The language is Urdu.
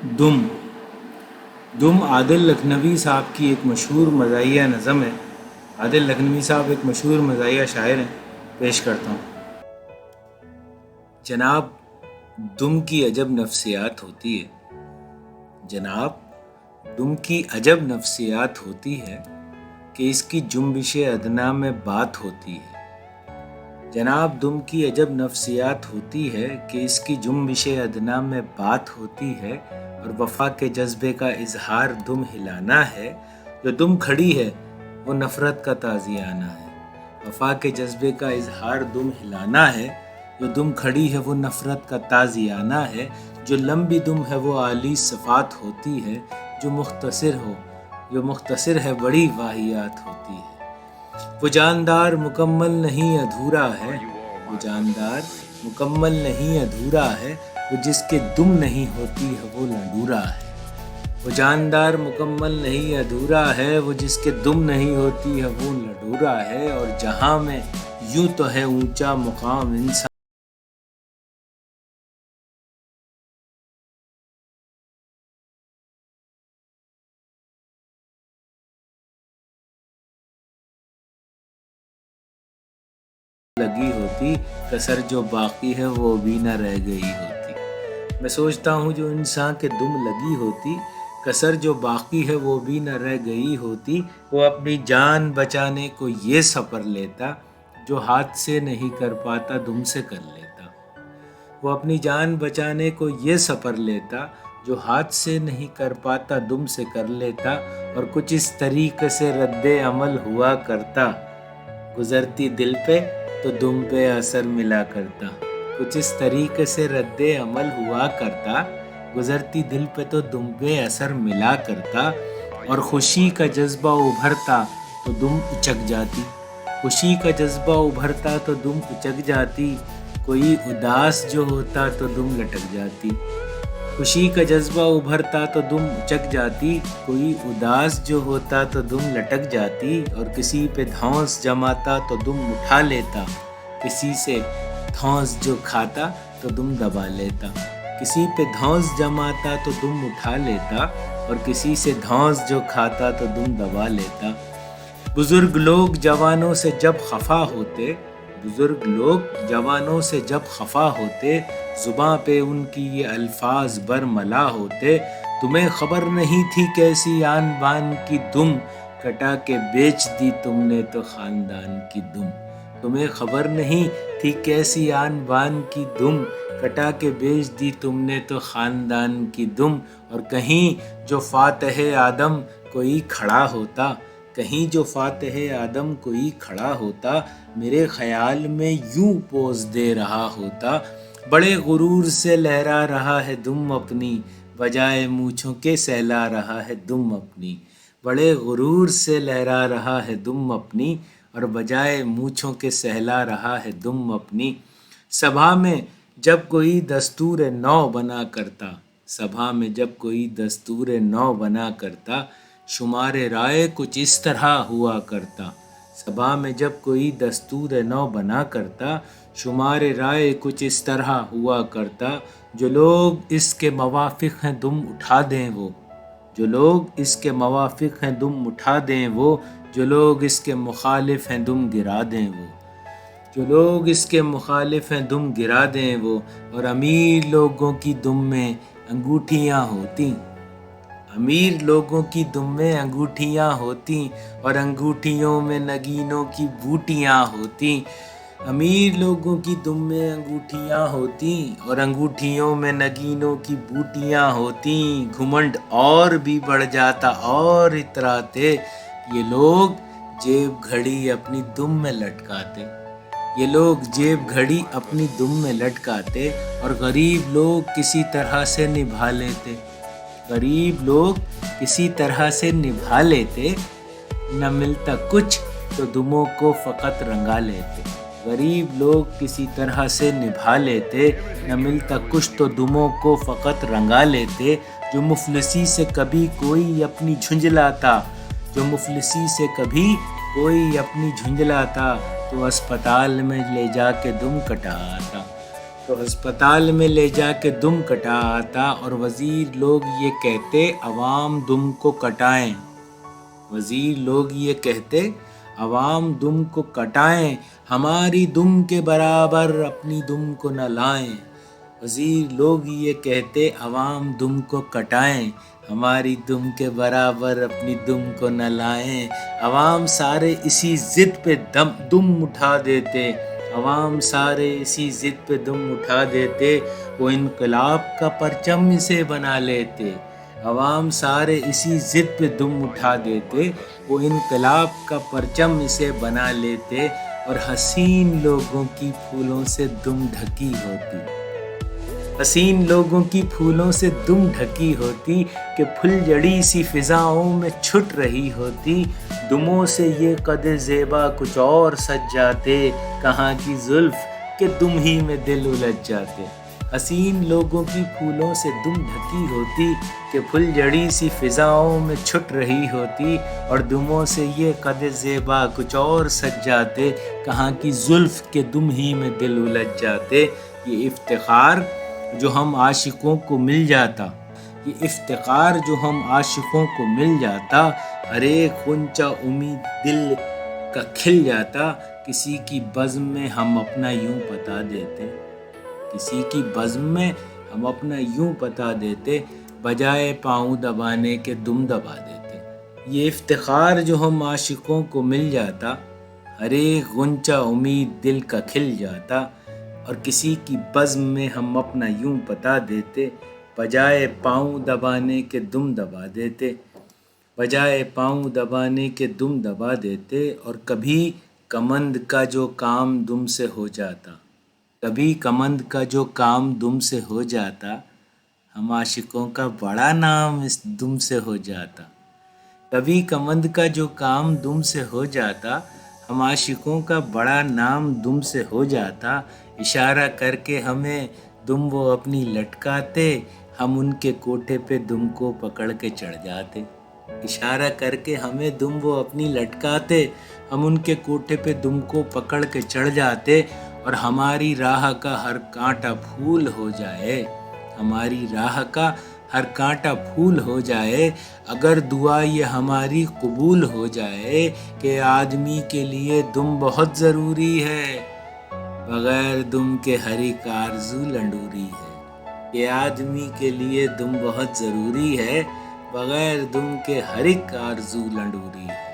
دم دم عادل لکھنوی صاحب کی ایک مشہور مزاحیہ نظم ہے۔ عادل لکھنوی صاحب ایک مشہور مزاحیہ شاعر ہیں، پیش کرتا ہوں۔ جناب دم کی عجب نفسیات ہوتی ہے، جناب دم کی عجب نفسیات ہوتی ہے کہ اس کی جنبش ادنا میں بات ہوتی ہے۔ جناب دم کی عجب نفسیات ہوتی ہے کہ اس کی جنبش ادنا میں بات ہوتی ہے، اور وفا کے جذبے کا اظہار دم ہلانا ہے۔ جو دم کھڑی ہے وہ نفرت کا تازیانہ ہے، وفا کے جذبے کا اظہار دم ہلانا ہے۔ جو دم کھڑی ہے وہ نفرت کا تازیانہ ہے، جو لمبی دم ہے وہ عالی صفات ہوتی ہے، جو مختصر ہے بڑی واہیات ہوتی ہے۔ وہ جاندار مکمل نہیں ادھورا ہے، وہ جاندار مکمل نہیں ادھورا ہے، وہ جس کے دم نہیں ہوتی ہے وہ لنڈورا ہے۔ وہ جاندار مکمل نہیں ادھورا ہے، وہ جس کے دم نہیں ہوتی ہے وہ لنڈورا ہے۔ اور جہاں میں یوں تو ہے اونچا مقام انسان لگی ہوتی، کسر جو باقی ہے وہ بھی نہ رہ گئی ہوتی۔ میں سوچتا ہوں جو انسان کے دم لگی ہوتی، کسر جو باقی ہے وہ بھی نہ رہ گئی ہوتی، وہ اپنی جان بچانے کو یہ سفر لیتا جو ہاتھ سے نہیں کر پاتا دم سے کر لیتا۔ وہ اپنی جان بچانے کو یہ سفر لیتا جو ہاتھ سے نہیں کر پاتا دم سے کر لیتا، اور کچھ اس طریقے سے رد عمل ہوا کرتا، گزرتی دل پہ تو دم پہ اثر ملا کرتا۔ کچھ اس طریقے سے رد عمل ہوا کرتا، گزرتی دل پہ تو دم پہ اثر ملا کرتا، اور خوشی کا جذبہ ابھرتا تو دم اچک جاتی، خوشی کا جذبہ ابھرتا تو دم اچک جاتی، کوئی اداس جو ہوتا تو دم لٹک جاتی۔ خوشی کا جذبہ ابھرتا تو دم اچک جاتی، کوئی اداس جو ہوتا تو دم لٹک جاتی، اور کسی پہ دھونس جماتا تو دم اٹھا لیتا، کسی سے دھونس جو کھاتا تو دم دبا لیتا۔ کسی پہ دھونس جماتا تو دم اٹھا لیتا، اور کسی سے دھونس جو کھاتا تو دم دبا لیتا۔ بزرگ لوگ جوانوں سے جب خفا ہوتے، بزرگ لوگ جوانوں سے جب خفا ہوتے، زباں پہ ان کی یہ الفاظ برملا ہوتے، تمہیں خبر نہیں تھی کیسی آن بان کی دم، کٹا کے بیچ دی تم نے تو خاندان کی دم۔ تمہیں خبر نہیں تھی کیسی آن بان کی دم، کٹا کے بیچ دی تم نے تو خاندان کی دم۔ اور کہیں جو فاتح آدم کوئی کھڑا ہوتا، کہیں جو فاتح آدم کوئی کھڑا ہوتا، میرے خیال میں یوں پوز دے رہا ہوتا، بڑے غرور سے لہرا رہا ہے دم اپنی، بجائے مونچھوں کے سہلا رہا ہے دم اپنی۔ بڑے غرور سے لہرا رہا ہے دم اپنی، اور بجائے مونچھوں کے سہلا رہا ہے دم اپنی۔ سبھا میں جب کوئی دستور نو بنا کرتا، سبھا میں جب کوئی دستور نو بنا کرتا، شمار رائے کچھ اس طرح ہوا کرتا۔ سبھا میں جب کوئی دستور نو بنا کرتا، شمار رائے کچھ اس طرح ہوا کرتا، جو لوگ اس کے موافق ہیں دم اٹھا دیں وہ، جو لوگ اس کے موافق ہیں دم اٹھا دیں وہ، جو لوگ اس کے مخالف ہیں دم گرا دیں وہ، جو لوگ اس کے مخالف ہیں دم گرا دیں وہ۔ اور امیر لوگوں کی دم میں انگوٹھیاں ہوتی، امیر لوگوں کی دم میں انگوٹھیاں ہوتی، اور انگوٹھیوں میں نگینوں کی بوٹیاں ہوتی۔ امیر لوگوں کی دم میں انگوٹھیاں ہوتی، اور انگوٹھیوں میں نگینوں کی بوٹیاں ہوتی۔ گھمنڈ اور بھی بڑھ جاتا اور اتراتے، یہ لوگ جیب گھڑی اپنی دم میں لٹکاتے، یہ لوگ جیب گھڑی اپنی دم میں لٹکاتے، اور غریب لوگ کسی طرح سے نبھا لیتے، غریب لوگ کسی طرح سے نبھا لیتے، نہ ملتا کچھ تو دموں کو فقط رنگا لیتے، غریب لوگ کسی طرح سے نبھا لیتے، نہ ملتا کچھ تو دموں کو فقط رنگا لیتے۔ جو مفلسی سے کبھی کوئی اپنی جھنجھلاتا، جو مفلسی سے کبھی کوئی اپنی جھنجھلاتا، تو اسپتال میں لے جا کے دم کٹا آتا، تو ہسپتال میں لے جا کے دم کٹا آتا اور وزیر لوگ یہ کہتے عوام دم کو کٹائیں. وزیر لوگ یہ کہتے عوام دم کو کٹائیں، ہماری دم کے برابر اپنی دم کو نہ لائیں. وزیر لوگ یہ کہتے عوام دم کو کٹائیں، ہماری دم کے برابر اپنی دم کو نہ لائیں. عوام سارے اسی ضد پہ دم اٹھا دیتے، عوام سارے اسی ضد پہ دم اٹھا دیتے، وہ انقلاب کا پرچم اسے بنا لیتے. عوام سارے اسی ضد پہ دم اٹھا دیتے، وہ انقلاب کا پرچم اسے بنا لیتے، اور حسین لوگوں کی پھولوں سے دم ڈھکی ہوتی. حسین لوگوں کی پھولوں سے دم ڈھکی ہوتی کہ پھل جڑی سی فضاؤں میں چھٹ رہی ہوتی. دموں سے یہ قد زیبا کچھ اور سج جاتے، کہاں کی زلف کہ دم ہی میں دل الجھ جاتے. حسین لوگوں کی پھولوں سے دم ڈھکی ہوتی کہ پھل جڑی سی فضاؤں میں چھٹ رہی ہوتی، اور دموں سے یہ قد زیبا کچھ اور سج جاتے، کہاں کی زلف کے دم ہی میں دل الجھ جاتے. یہ افتخار جو ہم عاشقوں کو مل جاتا، یہ افتخار جو ہم عاشقوں کو مل جاتا، ہر ایک غنچہ امید دل کا کھل جاتا. کسی کی بزم میں ہم اپنا یوں بتا دیتے، کسی کی بزم میں ہم اپنا یوں بتا دیتے، بجائے پاؤں دبانے کے دم دبا دیتے. یہ افتخار جو ہم عاشقوں کو مل جاتا، ہر ایک غنچہ امید دل کا کھل جاتا، اور کسی کی بزم میں ہم اپنا یوں بتا دیتے، بجائے پاؤں دبانے کے دم دبا دیتے، بجائے پاؤں دبانے کے دم دبا دیتے. اور کبھی کمند کا جو کام دم سے ہو جاتا، کبھی کمند کا جو کام دم سے ہو جاتا، ہم عاشقوں کا بڑا نام اس دم سے ہو جاتا. کبھی کمند کا جو کام دم سے ہو جاتا، ہم عاشقوں کا بڑا نام دم سے ہو جاتا. اشارہ کر کے ہمیں دم وہ اپنی لٹکاتے، ہم ان کے کوٹھے پہ دم کو پکڑ کے چڑھ جاتے. اشارہ کر کے ہمیں دم وہ اپنی لٹکاتے، ہم ان کے کوٹھے پہ دم کو پکڑ کے چڑھ جاتے. اور ہماری راہ کا ہر کانٹا پھول ہو جائے، ہماری راہ کا ہر کانٹا پھول ہو جائے، اگر دعا یہ ہماری قبول ہو جائے کہ آدمی کے لیے دم بہت ضروری ہے، بغیر دم کے ہر ایک آرزو لنڈوری ہے. کہ آدمی کے لیے دم بہت ضروری ہے، بغیر دم کے ہر ایک آرزو لنڈوری ہے.